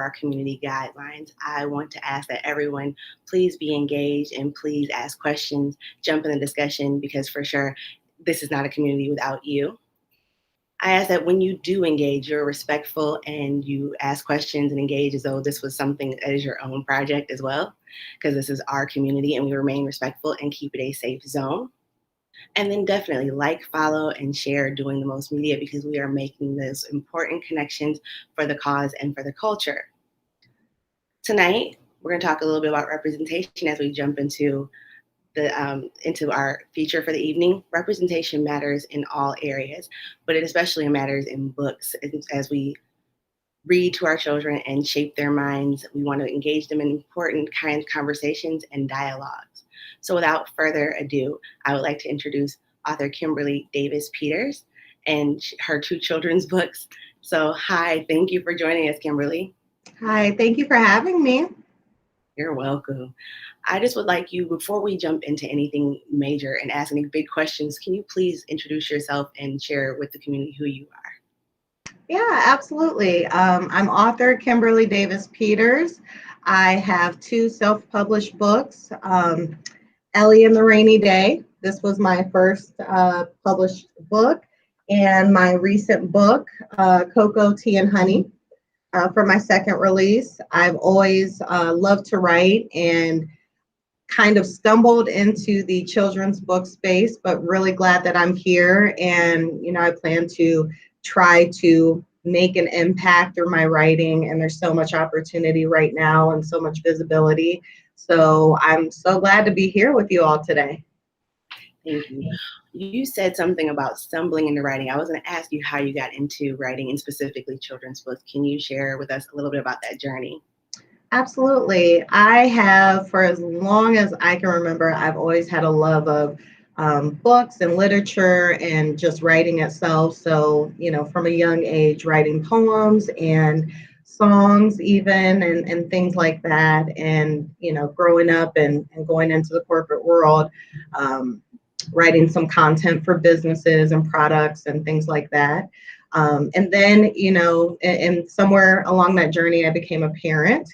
our community guidelines. I want to ask that everyone please be engaged and please ask questions, jump in the discussion, because for sure, this is not a community without you. I ask that when you do engage, you're respectful and you ask questions and engage as though this was something that is your own project as well, because this is our community and we remain respectful and keep it a safe zone. And then definitely like, follow, and share doing the most media because we are making those important connections for the cause and for the culture. Tonight, we're going to talk a little bit about representation as we jump into our feature for the evening. Representation matters in all areas, but it especially matters in books as we read to our children and shape their minds. We want to engage them in important kinds of conversations and dialogues. So without further ado, I would like to introduce author Kimberly Davis Peters and her two children's books. So hi, thank you for joining us, Kimberly. Hi, thank you for having me. You're welcome. I just would like you, before we jump into anything major and ask any big questions, can you please introduce yourself and share with the community who you are? Yeah, absolutely. I'm author Kimberly Davis Peters. I have two self-published books, Ellie and the Rainy Day. This was my first published book, and my recent book, Cocoa, Tea, and Honey, for my second release. I've always loved to write and kind of stumbled into the children's book space, but really glad that I'm here. And, I plan to try to make an impact through my writing. And there's so much opportunity right now and so much visibility. So I'm so glad to be here with you all today. Thank you. You said something about stumbling into writing. I was going to ask you how you got into writing and specifically children's books. Can you share with us a little bit about that journey? Absolutely. I have, for as long as I can remember, I've always had a love of books and literature and just writing itself. So, from a young age, writing poems and songs even and things like that. And, growing up and going into the corporate world, writing some content for businesses and products and things like that. And then, and somewhere along that journey, I became a parent.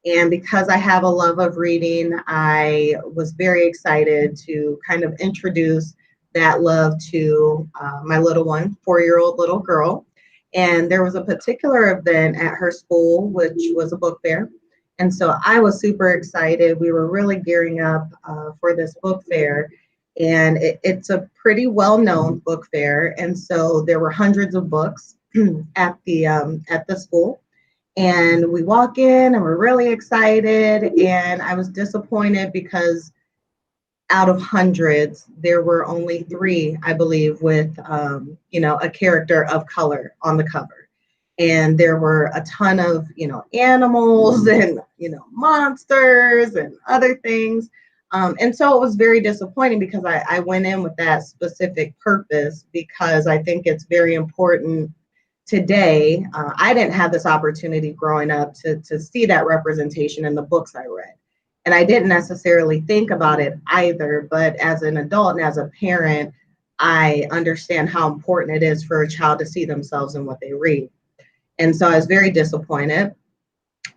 And because I have a love of reading, I was very excited to kind of introduce that love to my little one, 4-year-old little girl. And there was a particular event at her school, which was a book fair. And so I was super excited. We were really gearing up for this book fair. And it's a pretty well-known book fair. And so there were hundreds of books at the school. And we walk in and we're really excited. And I was disappointed because out of hundreds, there were only 3, I believe, with, a character of color on the cover. And there were a ton of, animals and, monsters and other things. And so it was very disappointing because I went in with that specific purpose because I think it's very important today. I didn't have this opportunity growing up to see that representation in the books I read. And I didn't necessarily think about it either, but as an adult and as a parent, I understand how important it is for a child to see themselves in what they read. And so I was very disappointed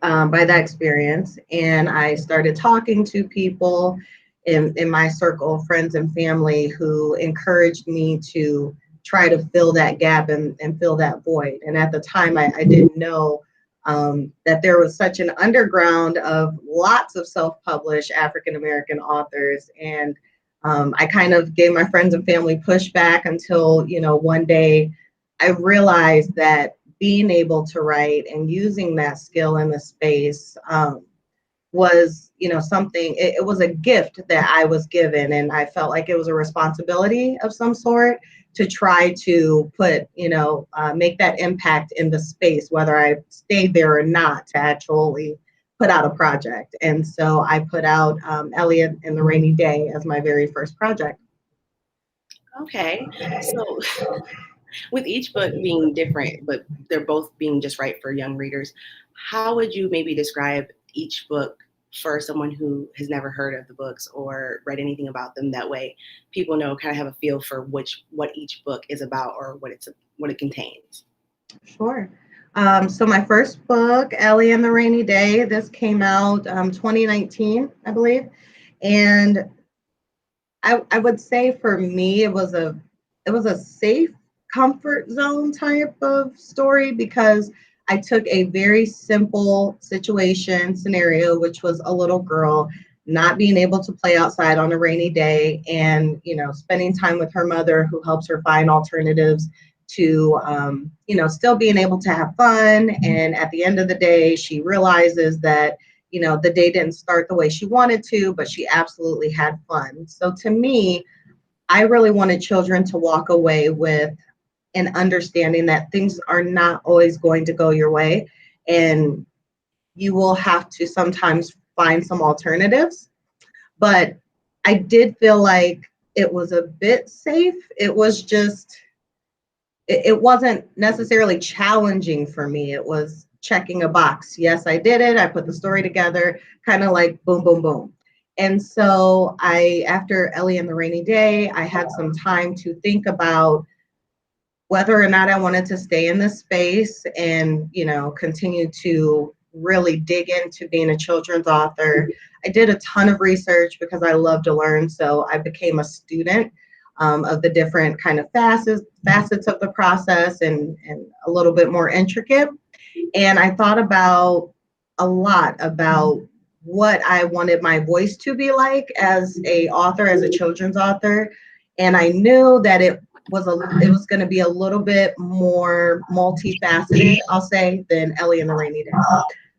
by that experience. And I started talking to people in my circle, friends and family, who encouraged me to try to fill that gap and fill that void. And at the time, I didn't know that there was such an underground of lots of self-published African-American authors. And I kind of gave my friends and family pushback until, one day I realized that being able to write and using that skill in the space was, something, it was a gift that I was given. And I felt like it was a responsibility of some sort to try to put, make that impact in the space, whether I stayed there or not, to actually put out a project. And so I put out Ellie and the Rainy Day as my very first project. Okay. So with each book being different, but they're both being just right for young readers, how would you maybe describe each book for someone who has never heard of the books or read anything about them? That way people know, kind of have a feel for what each book is about or what it contains. Sure. So my first book, Ellie and the Rainy Day, this came out 2019, I believe. And I would say for me it was a safe comfort zone type of story because I took a very simple situation scenario, which was a little girl not being able to play outside on a rainy day and spending time with her mother who helps her find alternatives to still being able to have fun. And at the end of the day she realizes that the day didn't start the way she wanted to, but she absolutely had fun. So to me, I really wanted children to walk away with an understanding that things are not always going to go your way. And you will have to sometimes find some alternatives. But I did feel like it was a bit safe. It wasn't necessarily challenging for me. It was checking a box. Yes, I did it. I put the story together, kind of like boom, boom, boom. And so after Ellie and the Rainy Day, I had some time to think about whether or not I wanted to stay in this space and, continue to really dig into being a children's author. I did a ton of research because I love to learn. So I became a student of the different kind of facets of the process and a little bit more intricate. And I thought about a lot about what I wanted my voice to be like as a author, as a children's author. And I knew that it was going to be a little bit more multifaceted, I'll say, than Ellie and the Rainy Day.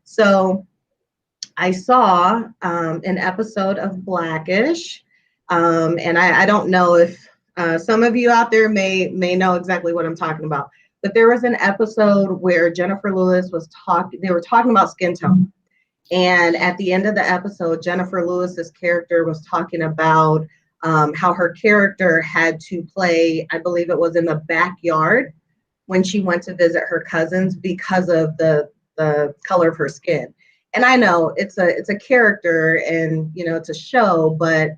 So I saw an episode of Blackish, and I don't know if some of you out there may know exactly what I'm talking about. But there was an episode where Jennifer Lewis was talking. They were talking about skin tone, and at the end of the episode, Jennifer Lewis's character was talking about how her character had to play. I believe it was in the backyard when she went to visit her cousins because of the color of her skin. And I know it's a character and it's a show, but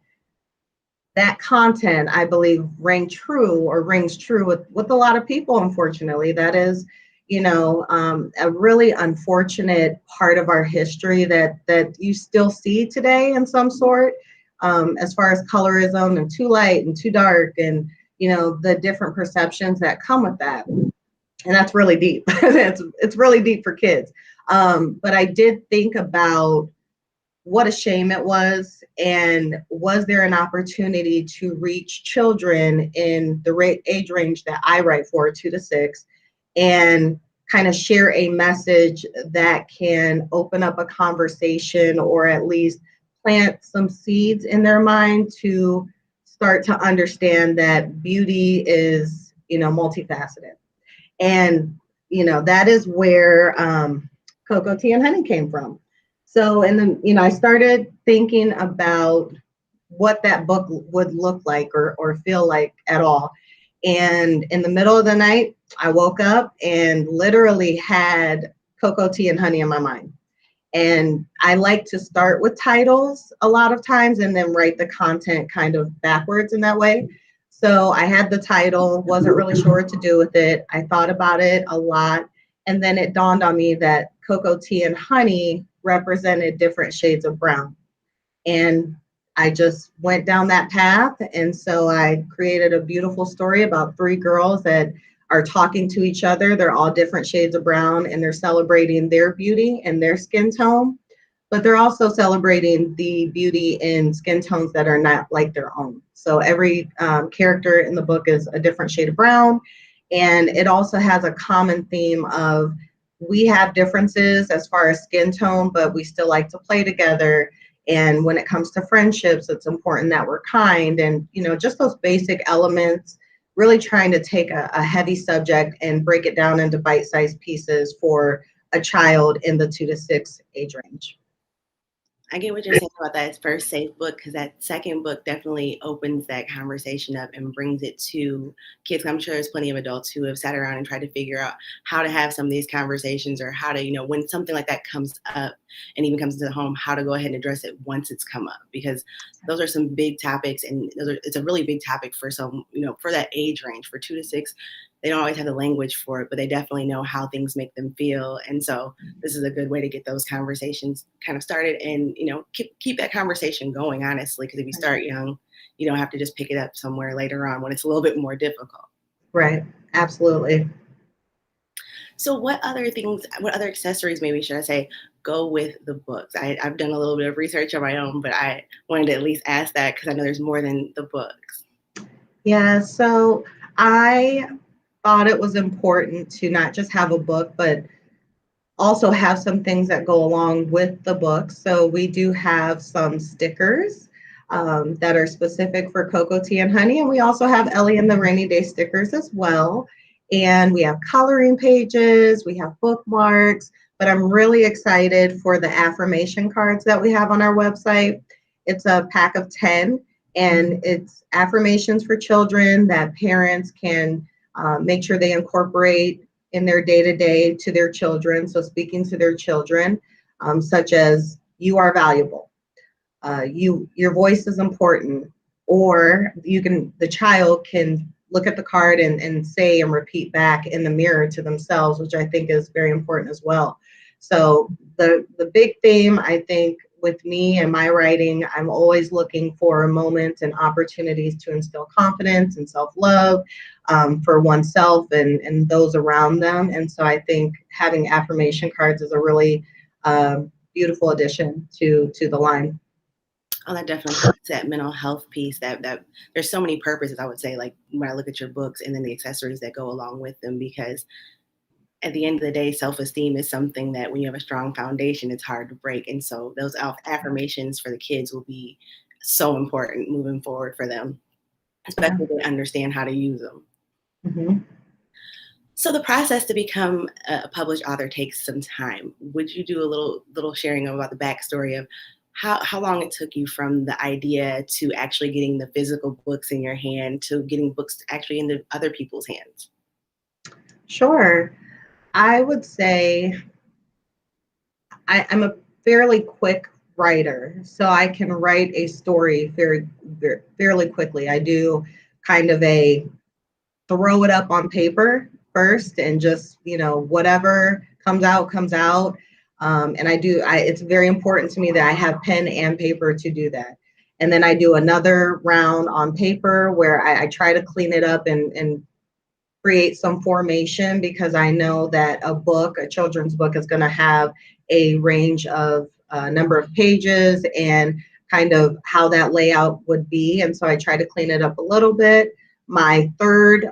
that content I believe rings true with a lot of people. Unfortunately, that is a really unfortunate part of our history that you still see today in some sort, as far as colorism and too light and too dark and the different perceptions that come with that. And that's really deep. It's really deep for kids. But I did think about what a shame it was, and was there an opportunity to reach children in the age range that I write for, 2 to 6, and kind of share a message that can open up a conversation or at least plant some seeds in their mind to start to understand that beauty is multifaceted. And that is where cocoa tea and honey came from. So and then I started thinking about what that book would look like or feel like at all. And in the middle of the night I woke up and literally had cocoa tea and honey in my mind. And I like to start with titles a lot of times and then write the content kind of backwards in that way. So I had the title, wasn't really sure what to do with it. I thought about it a lot. And then it dawned on me that cocoa tea and honey represented different shades of brown. And I just went down that path. And so I created a beautiful story about 3 girls that are talking to each other. They're all different shades of brown and they're celebrating their beauty and their skin tone, but they're also celebrating the beauty in skin tones that are not like their own. So every character in the book is a different shade of brown. And it also has a common theme of we have differences as far as skin tone, but we still like to play together. And when it comes to friendships, it's important that we're kind and, just those basic elements, really trying to take a heavy subject and break it down into bite-sized pieces for a child in the 2 to 6 age range. I get what you're saying about that first safe book, because that second book definitely opens that conversation up and brings it to kids. I'm sure there's plenty of adults who have sat around and tried to figure out how to have some of these conversations, or how to, when something like that comes up and even comes into the home, how to go ahead and address it once it's come up, because those are some big topics, and it's a really big topic for some, for that age range, for 2 to 6. they don't always have the language for it, but they definitely know how things make them feel. And so this is a good way to get those conversations kind of started and, keep that conversation going, honestly, because if you start young, you don't have to just pick it up somewhere later on when it's a little bit more difficult. Right. Absolutely. So what other accessories maybe should I say go with the books? I've done a little bit of research on my own, but I wanted to at least ask that because I know there's more than the books. Yeah. So I thought it was important to not just have a book, but also have some things that go along with the book. So we do have some stickers that are specific for cocoa tea and honey, and we also have Ellie and the rainy day stickers as well. And we have coloring pages, we have bookmarks, but I'm really excited for the affirmation cards that we have on our website. It's a pack of 10, and it's affirmations for children that parents can make sure they incorporate in their day to day to their children. So speaking to their children, such as "you are valuable," your voice is important, or the child can look at the card and say and repeat back in the mirror to themselves, which I think is very important as well. So the big theme, I think, with me and my writing, I'm always looking for moments and opportunities to instill confidence and self-love for oneself and those around them. And so I think having affirmation cards is a really beautiful addition to the line. Oh, that definitely helps that mental health piece. That there's so many purposes, I would say, like when I look at your books and then the accessories that go along with them, because at the end of the day, self-esteem is something that when you have a strong foundation, it's hard to break. And so those affirmations for the kids will be so important moving forward for them, Yeah. especially if they understand how to use them. Mhm. So the process to become a published author takes some time. Would you do a little sharing about the backstory of how long it took you from the idea to actually getting the physical books in your hand to getting books actually into other people's hands? Sure. I would say I'm a fairly quick writer, so I can write a story fairly quickly. I do kind of a throw it up on paper first and just, whatever comes out, comes out. And it's very important to me that I have pen and paper to do that. And then I do another round on paper where I try to clean it up and create some formation, because I know that a children's book, is going to have a range of number of pages and kind of how that layout would be. And so I try to clean it up a little bit. My third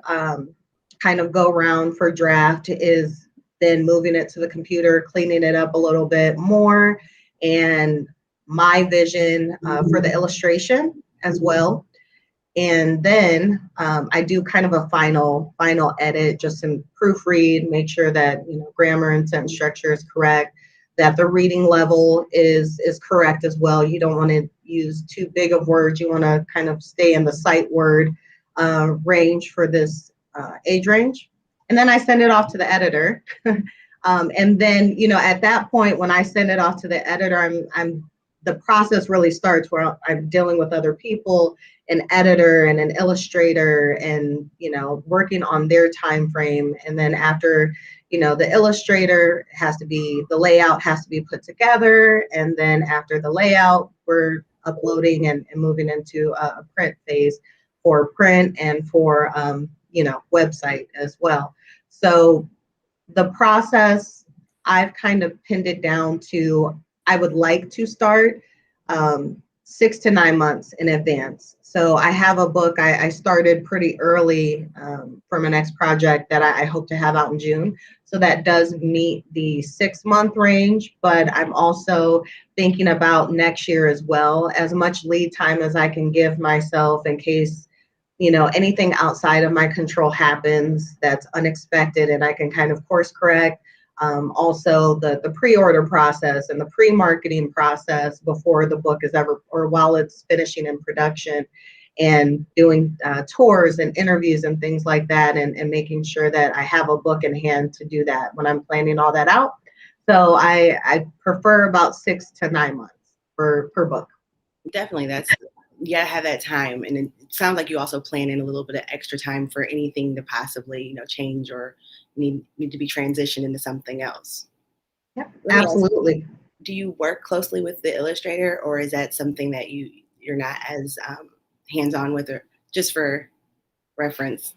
kind of go round for draft is then moving it to the computer, cleaning it up a little bit more, and my vision for the illustration as well. And then I do kind of a final edit, just some proofread, make sure that grammar and sentence structure is correct, that the reading level is correct as well. You don't want to use too big of words. You want to kind of stay in the sight word range for this age range. And then I send it off to the editor. And then at that point, when I send it off to the editor, I'm the process really starts where I'm dealing with other people, an editor and an illustrator, and working on their time frame. And then after the illustrator the layout has to be put together, and then after the layout, we're uploading and moving into a print phase for print and for website as well. So the process, I've kind of pinned it down to, I would like to start 6 to 9 months in advance. So I have a book I started pretty early for my next project that I hope to have out in June. So that does meet the 6 month range, but I'm also thinking about next year as well, as much lead time as I can give myself in case anything outside of my control happens that's unexpected, and I can kind of course correct. Also, the pre-order process and the pre-marketing process before the book is ever, or while it's finishing in production, and doing tours and interviews and things like that, and making sure that I have a book in hand to do that when I'm planning all that out. So I prefer about 6 to 9 months per book. Definitely, you gotta have that time, and it sounds like you also plan in a little bit of extra time for anything to possibly, change or need to be transitioned into something else. Yep, Let me ask, absolutely. do you work closely with the illustrator, or is that something that you're not as hands on with, or just for reference?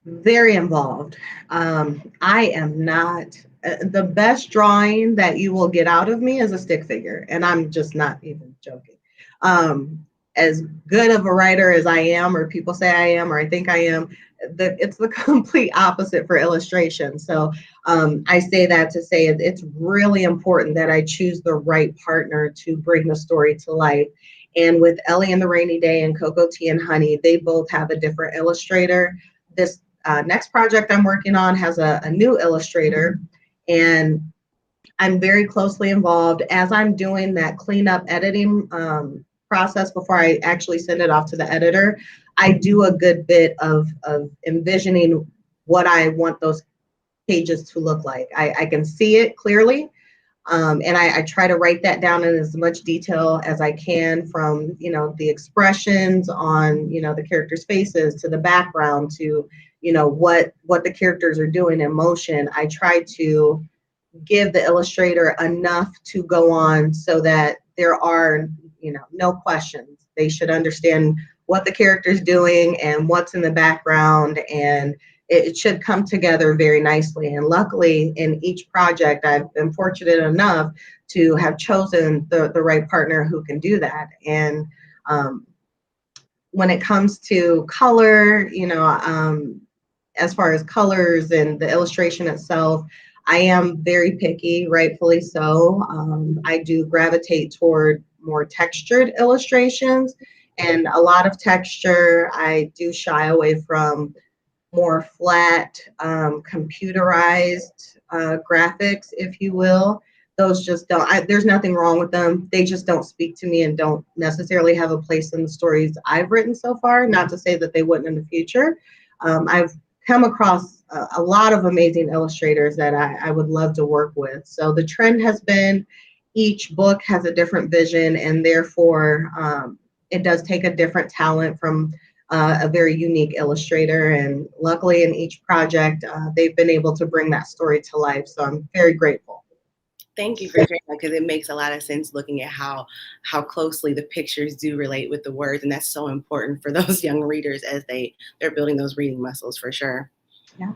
Very involved. I am not the best drawing that you will get out of me is a stick figure, and I'm just not even joking. Um, as good of a writer as I am, or people say I am, or I think I am, it's the complete opposite for illustration. So I say that to say it's really important that I choose the right partner to bring the story to life. And with Ellie and the Rainy Day and Cocoa Tea and Honey, they both have a different illustrator. This next project I'm working on has a new illustrator, and I'm very closely involved as I'm doing that cleanup editing process before I actually send it off to the editor. I do a good bit of envisioning what I want those pages to look like. I can see it clearly, and I try to write that down in as much detail as I can, from the expressions on the characters' faces to the background to what the characters are doing in motion. I try to give the illustrator enough to go on so that there are no questions. They should understand what the character's doing and what's in the background, and it should come together very nicely. And luckily, in each project, I've been fortunate enough to have chosen the right partner who can do that. And um, when it comes to color, as far as colors and the illustration itself, I am very picky, rightfully so. I do gravitate toward more textured illustrations, and a lot of texture. I do shy away from more flat, computerized graphics, if you will. Those just don't, there's nothing wrong with them. They just don't speak to me and don't necessarily have a place in the stories I've written so far. Not to say that they wouldn't in the future. I've come across a lot of amazing illustrators that I would love to work with. So the trend has been each book has a different vision, and therefore it does take a different talent from a very unique illustrator. And luckily, in each project, they've been able to bring that story to life. So I'm very grateful. Thank you for sharing that, because it makes a lot of sense looking at how closely the pictures do relate with the words, and that's so important for those young readers as they're building those reading muscles for sure. Yeah.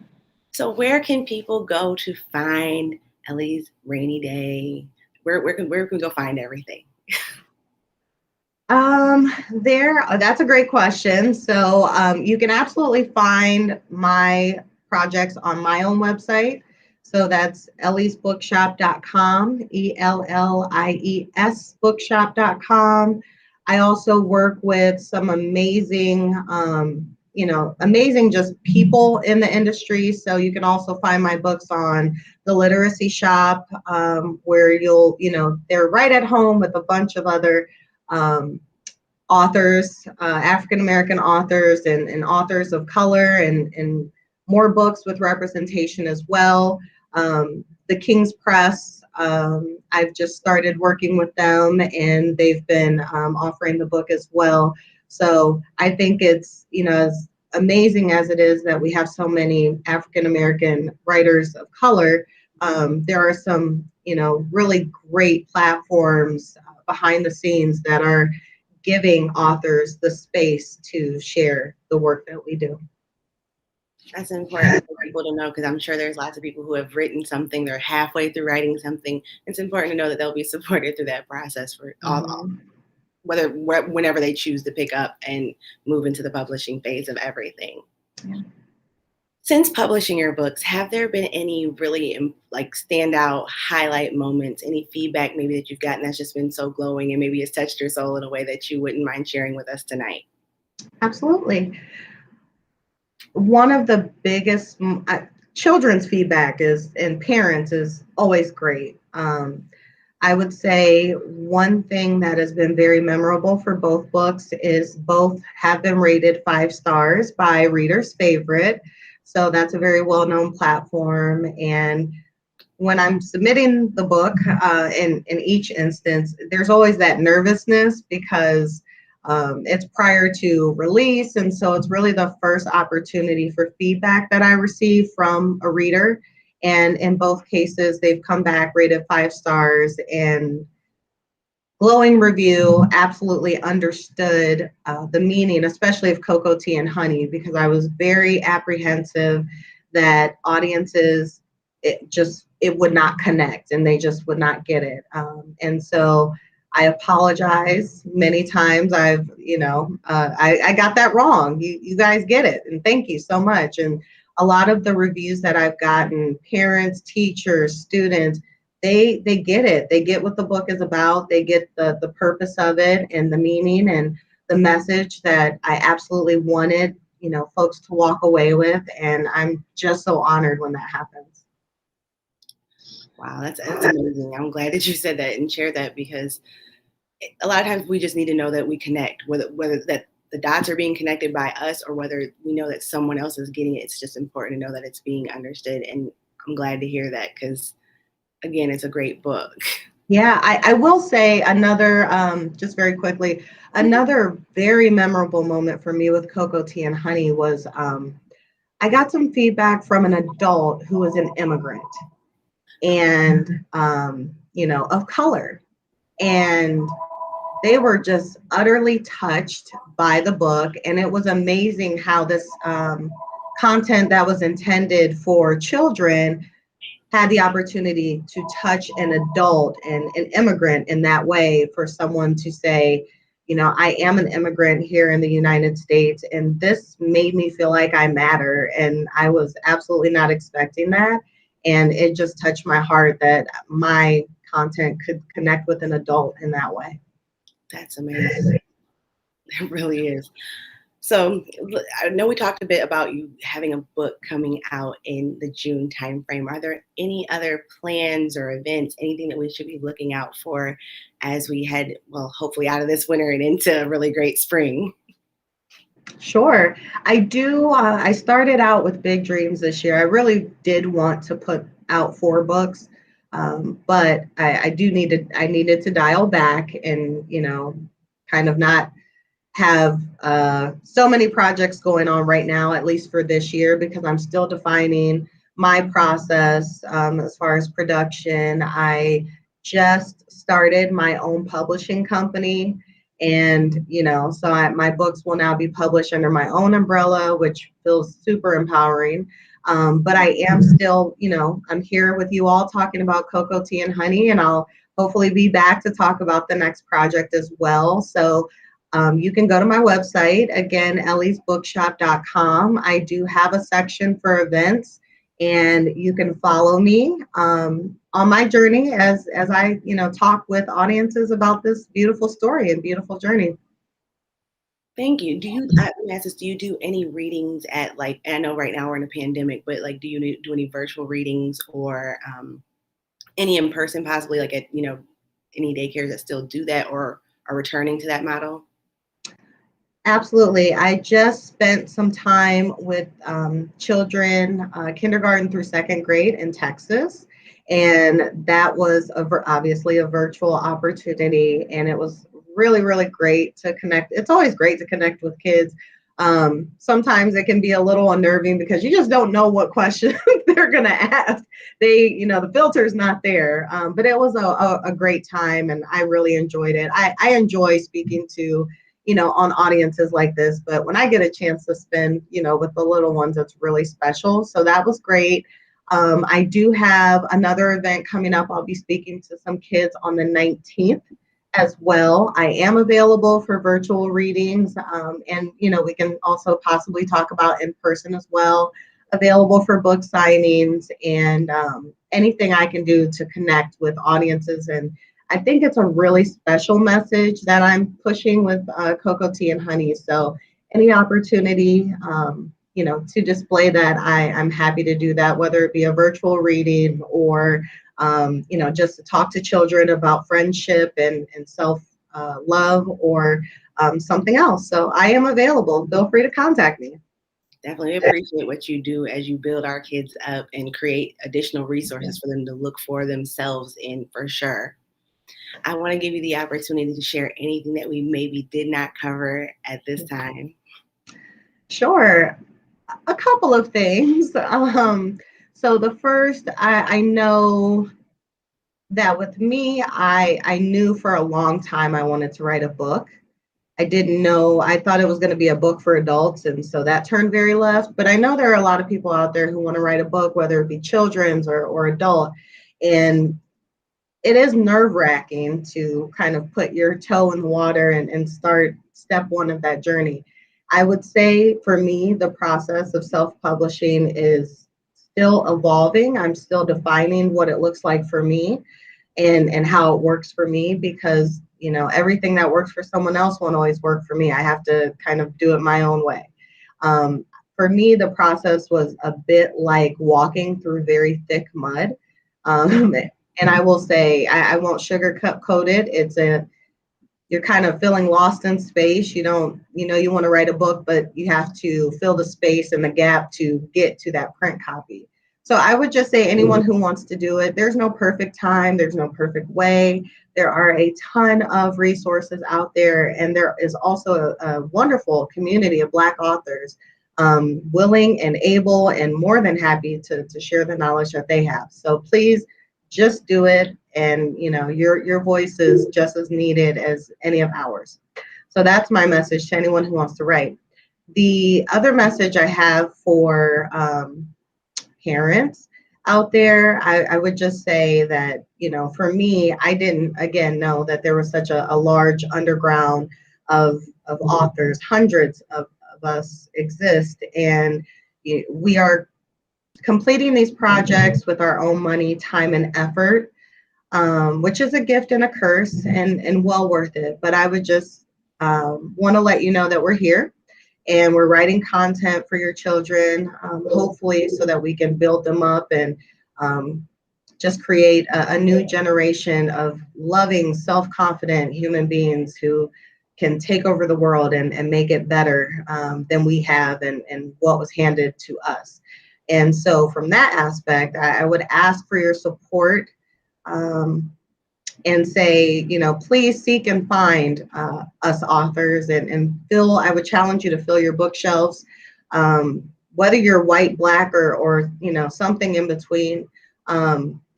So where can people go to find Ellie's Rainy Day? Where can we go find everything? That's a great question. So you can absolutely find my projects on my own website. So that's elliesbookshop.com, ELLIES bookshop.com. I also work with some amazing, amazing just people in the industry. So you can also find my books on the literacy shop, where they're right at home with a bunch of other um, authors, African American authors, and authors of color, and more books with representation as well. The King's Press, I've just started working with them, and they've been offering the book as well. So I think it's, as amazing as it is that we have so many African American writers of color, there are some, really great platforms behind the scenes that are giving authors the space to share the work that we do. That's important for people to know, because I'm sure there's lots of people who have written something, they're halfway through writing something. It's important to know that they'll be supported through that process for Mhm. whenever they choose to pick up and move into the publishing phase of everything. Yeah. Since publishing your books, have there been any really like standout highlight moments, any feedback maybe that you've gotten that's just been so glowing and maybe it's touched your soul in a way that you wouldn't mind sharing with us tonight? Absolutely. One of the biggest children's feedback is and parents is always great. I would say one thing that has been very memorable for both books is both have been rated 5 stars by Reader's Favorite. So that's a very well-known platform. And when I'm submitting the book, in each instance, there's always that nervousness because It's prior to release, and so it's really the first opportunity for feedback that I receive from a reader. And in both cases, they've come back rated 5 stars and glowing review, absolutely understood the meaning, especially of cocoa tea and honey, because I was very apprehensive that audiences, it would not connect and they just would not get it. And so I apologize many times. I got that wrong. You guys get it, and thank you so much. And a lot of the reviews that I've gotten, parents, teachers, students, they get it. They get what the book is about. They get the purpose of it and the meaning and the message that I absolutely wanted, folks to walk away with. And I'm just so honored when that happens. Wow, that's amazing. I'm glad that you said that and shared that, because a lot of times we just need to know that we connect, whether that the dots are being connected by us or whether we know that someone else is getting it. It's just important to know that it's being understood. And I'm glad to hear that, because again, it's a great book. Yeah, I will say another, just very quickly, another very memorable moment for me with cocoa tea and honey was I got some feedback from an adult who was an immigrant and, of color. And they were just utterly touched by the book. And it was amazing how this content that was intended for children had the opportunity to touch an adult and an immigrant in that way, for someone to say, I am an immigrant here in the United States, and this made me feel like I matter. And I was absolutely not expecting that. And it just touched my heart that my content could connect with an adult in that way. That's amazing. It really is. So I know we talked a bit about you having a book coming out in the June timeframe. Are there any other plans or events, anything that we should be looking out for as we head, well, hopefully out of this winter and into a really great spring? Sure. I do. I started out with big dreams this year. I really did want to put out 4 books, but I needed to dial back and, kind of not have so many projects going on right now, at least for this year, because I'm still defining my process as far as production. I just started my own publishing company. And, my books will now be published under my own umbrella, which feels super empowering. But I am still, I'm here with you all talking about cocoa tea and honey, and I'll hopefully be back to talk about the next project as well. So you can go to my website, again, elliesbookshop.com. I do have a section for events, and you can follow me on my journey as I, talk with audiences about this beautiful story and beautiful journey. Thank you. Let me ask this, do you do any readings at, like, I know right now we're in a pandemic, but like, do you do any virtual readings or any in person, possibly like at, any daycares that still do that or are returning to that model? Absolutely. I just spent some time with children, kindergarten through second grade in Texas. And that was obviously a virtual opportunity. And it was really, really great to connect. It's always great to connect with kids. Sometimes it can be a little unnerving because you just don't know what question they're going to ask. The filter's not there. But it was a great time, and I really enjoyed it. I enjoy speaking to on audiences like this. But when I get a chance to spend, with the little ones, it's really special. So that was great. I do have another event coming up. I'll be speaking to some kids on the 19th as well. I am available for virtual readings. And, we can also possibly talk about in person as well. Available for book signings and anything I can do to connect with audiences. And I think it's a really special message that I'm pushing with cocoa tea and honey. So any opportunity, to display that, I'm happy to do that, whether it be a virtual reading or, just to talk to children about friendship and self love or something else. So I am available. Feel free to contact me. Definitely appreciate what you do as you build our kids up and create additional resources for them to look for themselves in, for sure. I want to give you the opportunity to share anything that we maybe did not cover at this time. Sure. A couple of things. So the first, I know that with me, I knew for a long time I wanted to write a book. I didn't know, I thought it was going to be a book for adults. And so that turned very left. But I know there are a lot of people out there who want to write a book, whether it be children's or adult. And it is nerve wracking to kind of put your toe in the water and start step one of that journey. I would say for me, the process of self publishing is still evolving. I'm still defining what it looks like for me and how it works for me because everything that works for someone else won't always work for me. I have to kind of do it my own way. For me, the process was a bit like walking through very thick mud. And I will say, I won't sugarcoat it. You're kind of feeling lost in space. You don't, you want to write a book, but you have to fill the space and the gap to get to that print copy. So I would just say anyone who wants to do it, there's no perfect time, there's no perfect way. There are a ton of resources out there, and there is also a wonderful community of Black authors willing and able and more than happy to share the knowledge that they have. So please just do it, and your voice is just as needed as any of ours. So that's my message to anyone who wants to write. The other message I have for parents out there, I would just say that, for me, I didn't, again, know that there was such a large underground of authors. Hundreds of us exist, and we are completing these projects with our own money, time, and effort, which is a gift and a curse, and well worth it. But I would just want to let you know that we're here and we're writing content for your children, hopefully so that we can build them up and just create a new generation of loving, self-confident human beings who can take over the world and make it better than we have and what was handed to us. And so from that aspect, I would ask for your support and say, please seek and find us authors and fill, I would challenge you to fill your bookshelves, whether you're white, Black, or something in between.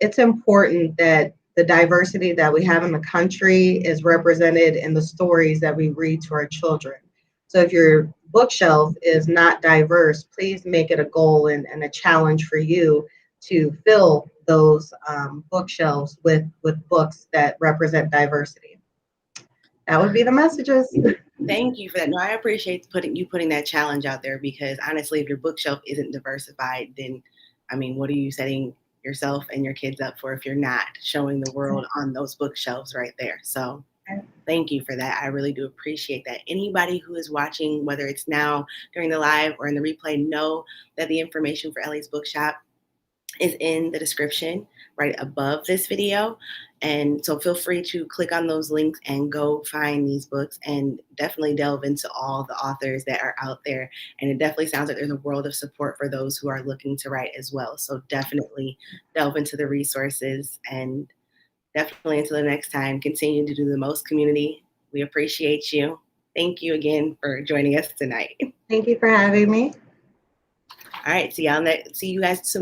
It's important that the diversity that we have in the country is represented in the stories that we read to our children. So if your bookshelf is not diverse, please make it a goal and a challenge for you to fill those bookshelves with books that represent diversity. That would be the messages. Thank you for that. No, I appreciate putting that challenge out there because honestly, if your bookshelf isn't diversified, then what are you setting yourself and your kids up for if you're not showing the world on those bookshelves right there? So thank you for that. I really do appreciate that. Anybody who is watching, whether it's now during the live or in the replay, know that the information for Ellie's Bookshop is in the description right above this video. And so feel free to click on those links and go find these books and definitely delve into all the authors that are out there. And it definitely sounds like there's a world of support for those who are looking to write as well. So definitely delve into the resources and definitely until the next time, continue to do the most, community. We appreciate you. Thank you again for joining us tonight. Thank you for having me. All right, see you guys tomorrow.